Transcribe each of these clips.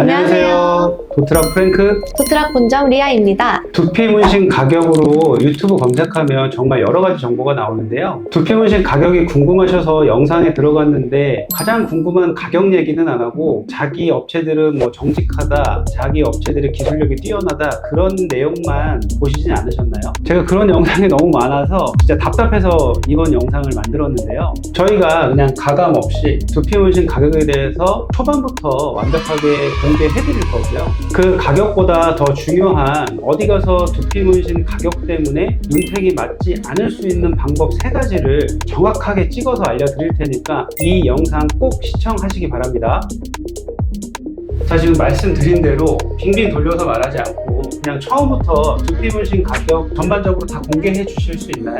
안녕하세요. 도트락 프랭크. 도트락 본점 리아입니다. 두피 문신 가격으로 유튜브 검색하면 정말 여러 가지 정보가 나오는데요. 두피 문신 가격이 궁금하셔서 영상에 들어갔는데 가장 궁금한 가격 얘기는 안 하고 자기 업체들은 뭐 정직하다, 자기 업체들의 기술력이 뛰어나다 그런 내용만 보시진 않으셨나요? 제가 그런 영상이 너무 많아서 진짜 답답해서 이번 영상을 만들었는데요. 저희가 그냥 가감 없이 두피 문신 가격에 대해서 초반부터 완벽하게 공개해드릴 거고요. 그 가격보다 더 중요한 어디 가서 두피 문신 가격 때문에 눈택이 맞지 않을 수 있는 방법 3가지를 정확하게 찍어서 알려드릴 테니까 이 영상 꼭 시청하시기 바랍니다. 자, 지금 말씀드린 대로 빙빙 돌려서 말하지 않고 그냥 처음부터 두피 문신 가격 전반적으로 다 공개해 주실 수 있나요?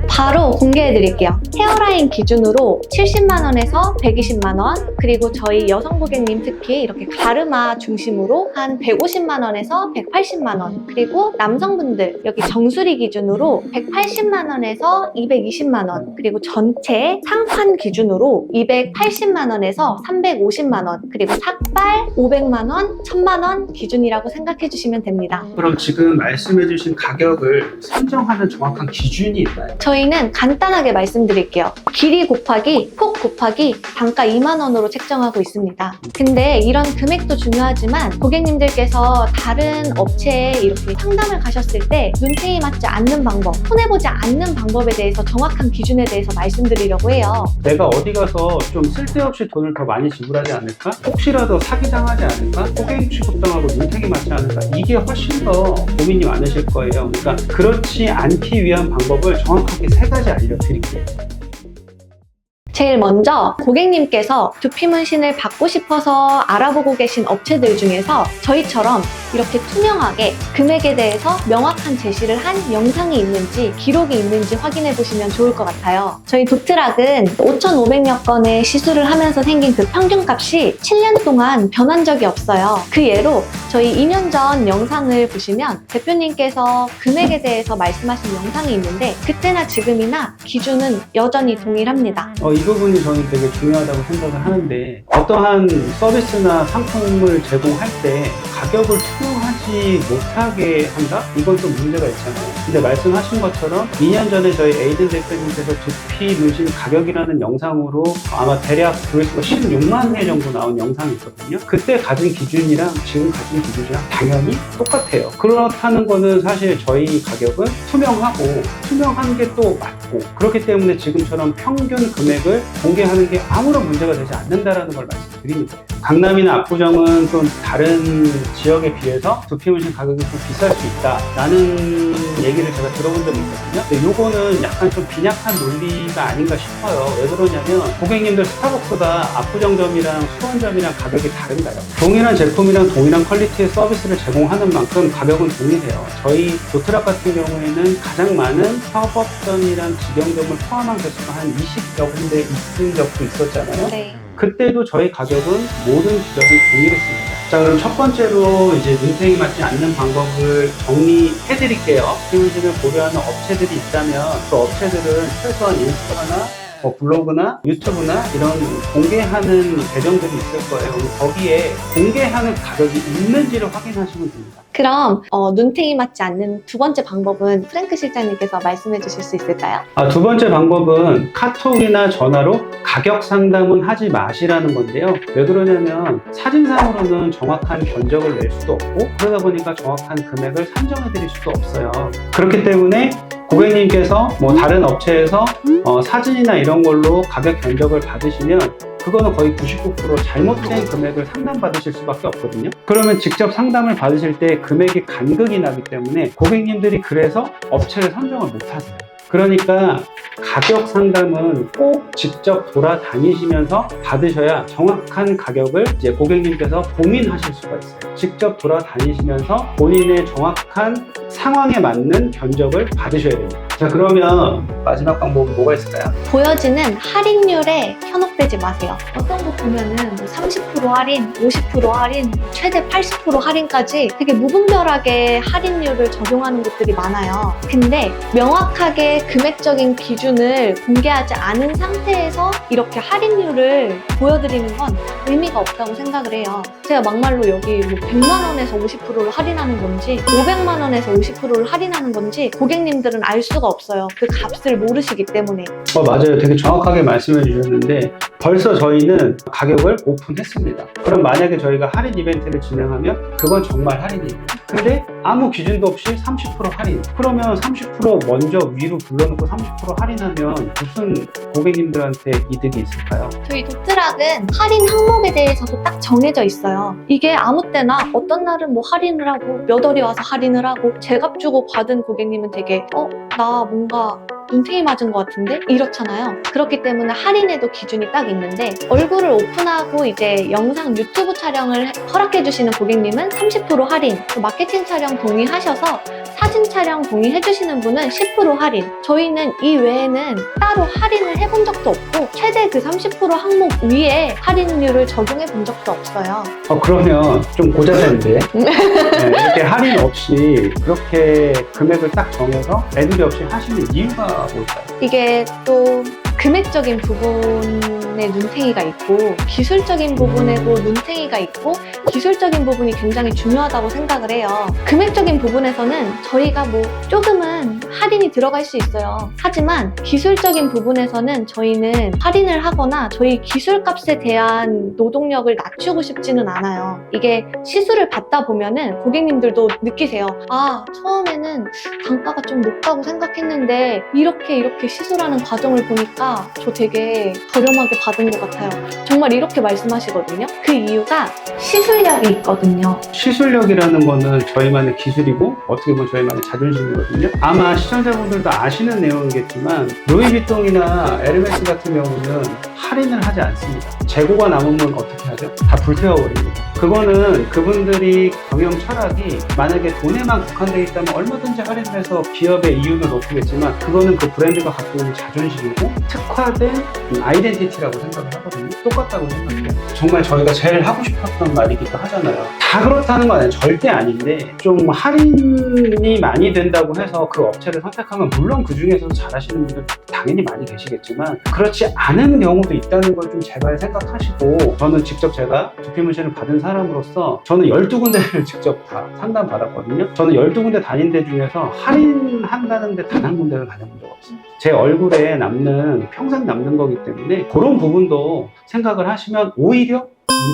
바로 공개해 드릴게요. 헤어라인 기준으로 70만원에서 120만원, 그리고 저희 여성 고객님 특히 이렇게 가르마 중심으로 한 150만원에서 180만원, 그리고 남성분들 여기 정수리 기준으로 180만원에서 220만원, 그리고 전체 상판 기준으로 280만원에서 350만원, 그리고 삭발 500만원, 1000만원 기준이라고 생각해 주시면 됩니다. 그럼 지금 말씀해 주신 가격을 선정하는 정확한 기준이 있나요? 저희는 간단하게 말씀드릴게요. 길이 곱하기 폭 곱하기 단가 2만원으로 책정하고 있습니다. 근데 이런 금액도 중요하지만 고객님들께서 다른 업체에 이렇게 상담을 가셨을 때 눈탱이 맞지 않는 방법, 손해보지 않는 방법에 대해서 정확한 기준에 대해서 말씀드리려고 해요. 내가 어디 가서 좀 쓸데없이 돈을 더 많이 지불하지 않을까? 혹시라도 사기당하지 않을까? 호갱 취급당하고 눈탱이 맞지 않을까? 이게 훨씬 더 고민이 많으실 거예요. 그러니까 그렇지 않기 위한 방법을 정확하게 3가지 알려드릴게요. 제일 먼저 고객님께서 두피 문신을 받고 싶어서 알아보고 계신 업체들 중에서 저희처럼 이렇게 투명하게 금액에 대해서 명확한 제시를 한 영상이 있는지 기록이 있는지 확인해 보시면 좋을 것 같아요. 저희 도트락은 5,500여 건의 시술을 하면서 생긴 그 평균값이 7년 동안 변한 적이 없어요. 그 예로 저희 2년 전 영상을 보시면 대표님께서 금액에 대해서 말씀하신 영상이 있는데 그때나 지금이나 기준은 여전히 동일합니다. 이 부분이 저는 되게 중요하다고 생각을 하는데 어떠한 서비스나 상품을 제공할 때 가격을 투명하지 못하게 한다? 이건 좀 문제가 있잖아요. 근데 말씀하신 것처럼 2년 전에 저희 에이든 대표님께서 두피 문신 가격이라는 영상으로 아마 대략 조회수가 16만 회 정도 나온 영상이 있거든요. 그때 가진 기준이랑 지금 가진 기준이랑 당연히 똑같아요. 그렇다는 거는 사실 저희 가격은 투명한 게 또 맞고 그렇기 때문에 지금처럼 평균 금액을 공개하는 게 아무런 문제가 되지 않는다라는 걸 말씀드립니다. 강남이나 압구정은 좀 다른 지역에 비해서 두피 문신 가격이 좀 비쌀 수 있다라는 얘기를 제가 들어본 적이 있거든요. 근데 요거는 약간 좀 빈약한 논리가 아닌가 싶어요. 왜 그러냐면 고객님들 스타벅스가 압구정점이랑 수원점이랑 가격이 다른가요? 동일한 제품이랑 동일한 퀄리티의 서비스를 제공하는 만큼 가격은 동일해요. 저희 도트락 같은 경우에는 가장 많은 협업점이랑 직영점을 포함한 개수가 한 20여 군데 있은 적도 있었잖아요. 네. 그때도 저희 가격은 모든 지점이 동일했습니다. 자, 그럼 첫 번째로 이제 눈탱이 맞지 않는 방법을 정리해 드릴게요. 두피 문신을 고려하는 업체들이 있다면 그 업체들은 최소한 인스타나 블로그나 유튜브나 이런 공개하는 계정들이 있을 거예요. 거기에 공개하는 가격이 있는지를 확인하시면 됩니다. 그럼 눈탱이 맞지 않는 두 번째 방법은 프랭크 실장님께서 말씀해 주실 수 있을까요? 두 번째 방법은 카톡이나 전화로 가격 상담은 하지 마시라는 건데요. 왜 그러냐면 사진상으로는 정확한 견적을 낼 수도 없고 그러다 보니까 정확한 금액을 산정해 드릴 수도 없어요. 그렇기 때문에 고객님께서 다른 업체에서 사진이나 이런 걸로 가격 견적을 받으시면 그거는 거의 99% 잘못된 금액을 상담받으실 수밖에 없거든요. 그러면 직접 상담을 받으실 때 금액이 간극이 나기 때문에 고객님들이 그래서 업체를 선정을 못 하세요. 그러니까 가격 상담은 꼭 직접 돌아다니시면서 받으셔야 정확한 가격을 이제 고객님께서 고민하실 수가 있어요. 직접 돌아다니시면서 본인의 정확한 상황에 맞는 견적을 받으셔야 됩니다. 자, 그러면 마지막 방법은 뭐가 있을까요? 보여지는 할인율에 현혹되지 마세요. 어떤 거 보면은 30% 할인, 50% 할인, 최대 80% 할인까지 되게 무분별하게 할인율을 적용하는 곳들이 많아요. 근데 명확하게 금액적인 기준을 공개하지 않은 상태에서 이렇게 할인율을 보여드리는 건 의미가 없다고 생각을 해요. 제가 막말로 여기 뭐 100만 원에서 50%를 할인하는 건지 500만 원에서 50%를 할인하는 건지 고객님들은 알 수가 없어요. 그 값을 모르시기 때문에. 맞아요. 되게 정확하게 말씀해 주셨는데 벌써 저희는 가격을 오픈했습니다. 그럼 만약에 저희가 할인 이벤트를 진행하면 그건 정말 할인이에요. 근데 아무 기준도 없이 30% 할인. 그러면 30% 먼저 위로 불러놓고 30% 할인하면 무슨 고객님들한테 이득이 있을까요? 저희 도트락은 할인 항목에 대해서도 딱 정해져 있어요. 이게 아무 때나 어떤 날은 뭐 할인을 하고 몇 월이 와서 할인을 하고 제값 주고 받은 고객님은 되게 나 뭔가 눈탱이 맞은 것 같은데? 이렇잖아요. 그렇기 때문에 할인에도 기준이 딱 있는데 얼굴을 오픈하고 이제 영상 유튜브 촬영을 허락해 주시는 고객님은 30% 할인, 또 마케팅 촬영 동의하셔서 사진 촬영 동의해 주시는 분은 10% 할인. 저희는 이 외에는 따로 할인을 해본 적도 없고 최대 그 30% 항목 위에 할인율을 적용해 본 적도 없어요. 그러면 좀 고자세인데 네, 이렇게 할인 없이 그렇게 금액을 딱 정해서 애들이 없이 하시는 이유가 뭘까요? 이게 또 금액적인 부분에 눈탱이가 있고 기술적인 부분에도 눈탱이가 있고 기술적인 부분이 굉장히 중요하다고 생각을 해요. 금액적인 부분에서는 저희가 뭐 조금은 할인이 들어갈 수 있어요. 하지만 기술적인 부분에서는 저희는 할인을 하거나 저희 기술값에 대한 노동력을 낮추고 싶지는 않아요. 이게 시술을 받다 보면은 고객님들도 느끼세요. 처음에는 단가가 좀 높다고 생각했는데 이렇게 시술하는 과정을 보니까 저 되게 저렴하게 받은 것 같아요. 정말 이렇게 말씀하시거든요. 그 이유가 시술력이 있거든요. 시술력이라는 거는 저희만의 기술이고 어떻게 보면 저희만의 자존심이거든요. 아마 시청자분들도 아시는 내용이겠지만 루이비통이나 에르메스 같은 경우는 할인을 하지 않습니다. 재고가 남으면 어떻게 하죠? 다 불태워버립니다. 그거는 그분들이 경영 철학이 만약에 돈에만 국한되어 있다면 얼마든지 할인을 해서 기업의 이윤을 높이겠지만 그거는 그 브랜드가 갖고 있는 자존심이고 특화된 아이덴티티라고 생각을 하거든요. 똑같다고 생각해요. 정말 저희가 제일 하고 싶었던 말이기도 하잖아요. 다 그렇다는 건 아니에요. 절대 아닌데 좀 할인이 많이 된다고 해서 그 업체를 선택하면 물론 그 중에서도 잘하시는 분들 당연히 많이 계시겠지만 그렇지 않은 경우도 있다는 걸 좀 제발 생각하시고 저는 직접 제가 두피문신을 받은 사람으로서 저는 12군데를 직접 다 상담 받았거든요. 저는 12군데 다닌 데 중에서 할인한다는데 단 한 군데를 다녀본 적 없어요. 제 얼굴에 평생 남는 거기 때문에 그런 부분도 생각을 하시면 오히려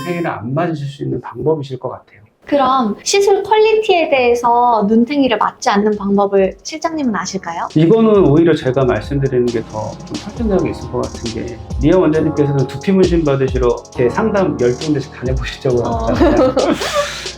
눈탱이를 안 맞으실 수 있는 방법이실 것 같아요. 그럼 시술 퀄리티에 대해서 눈탱이를 맞지 않는 방법을 실장님은 아실까요? 이거는 오히려 제가 말씀드리는 게 더 좀 설득력이 있을 것 같은 게 리아 원장님께서는 두피 문신 받으시러 제 상담 12군데씩 다녀보시자고 하잖아요.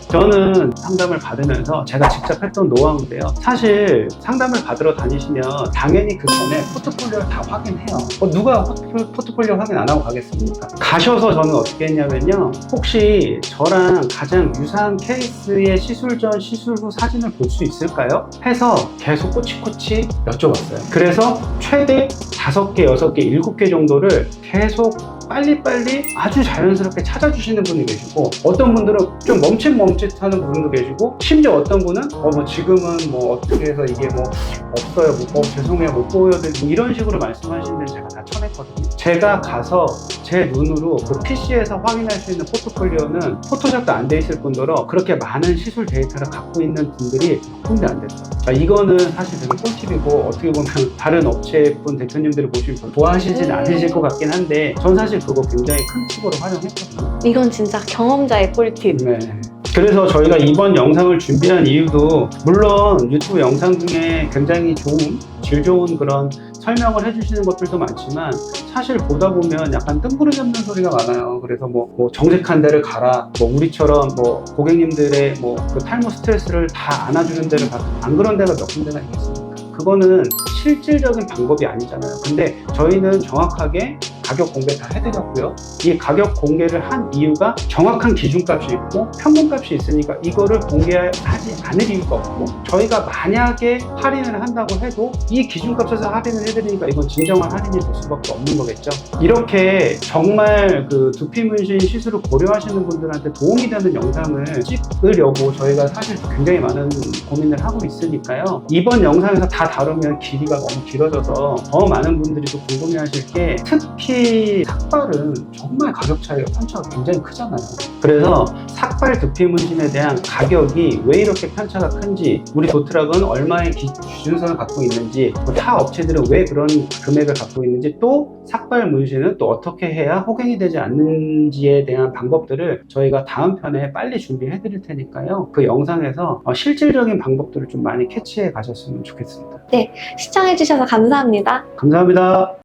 저는 상담을 받으면서 제가 직접 했던 노하우인데요. 사실 상담을 받으러 다니시면 당연히 그 전에 포트폴리오를 다 확인해요. 누가 포트폴리오 확인 안 하고 가겠습니까? 가셔서 저는 어떻게 했냐면요. 혹시 저랑 가장 유사한 케이스의 시술 전, 시술 후 사진을 볼 수 있을까요? 해서 계속 꼬치꼬치 여쭤봤어요. 그래서 최대 5개, 6개, 7개 정도를 계속 빨리빨리 아주 자연스럽게 찾아주시는 분이 계시고 어떤 분들은 좀 멈칫멈칫하는 분도 계시고 심지어 어떤 분은 지금은 어떻게 해서 이게 없어요 죄송해요 못 보여드리고 이런 식으로 말씀하시는 데는 제가 다 쳐냈거든요. 제가 가서 제 눈으로 그 PC에서 확인할 수 있는 포트폴리오는 포토샵도 안 돼 있을 뿐더러 그렇게 많은 시술 데이터를 갖고 있는 분들이 몇 군데 안 됐어요. 이거는 사실 되게 꿀팁이고 어떻게 보면 다른 업체분 대표님들이 보시면 좋아하시진 않으실 것 같긴 한데 전 사실 그거 굉장히 큰 팁으로 활용했거든요. 이건 진짜 경험자의 꿀팁. 네. 그래서 저희가 이번 영상을 준비한 이유도 물론 유튜브 영상 중에 굉장히 질 좋은 그런 설명을 해주시는 것들도 많지만 사실 보다 보면 약간 뜬구름 잡는 소리가 많아요. 그래서 정색한 데를 가라, 우리처럼 고객님들의 그 탈모 스트레스를 다 안아주는 데를 가라. 안 그런 데가 몇 군데나 있겠습니까? 그거는 실질적인 방법이 아니잖아요. 근데 저희는 정확하게 가격 공개 다 해드렸고요. 이 가격 공개를 한 이유가 정확한 기준값이 있고 평균값이 있으니까 이거를 공개하지 않을 이유가 없고 저희가 만약에 할인을 한다고 해도 이 기준값에서 할인을 해드리니까 이건 진정한 할인이 될 수밖에 없는 거겠죠. 이렇게 정말 그 두피 문신 시술을 고려하시는 분들한테 도움이 되는 영상을 찍으려고 저희가 사실 굉장히 많은 고민을 하고 있으니까요. 이번 영상에서 다 다루면 길이가 너무 길어져서 더 많은 분들이 또 궁금해하실 게 특히 특히 삭발은 정말 가격 차이가 편차가 굉장히 크잖아요. 그래서 삭발 두피 문신에 대한 가격이 왜 이렇게 편차가 큰지, 우리 도트락은 얼마의 기준선을 갖고 있는지, 타 업체들은 왜 그런 금액을 갖고 있는지, 또 삭발 문신은 또 어떻게 해야 호갱이 되지 않는지에 대한 방법들을 저희가 다음 편에 빨리 준비해 드릴 테니까요. 그 영상에서 실질적인 방법들을 좀 많이 캐치해 가셨으면 좋겠습니다. 시청해주셔서 감사합니다. 감사합니다.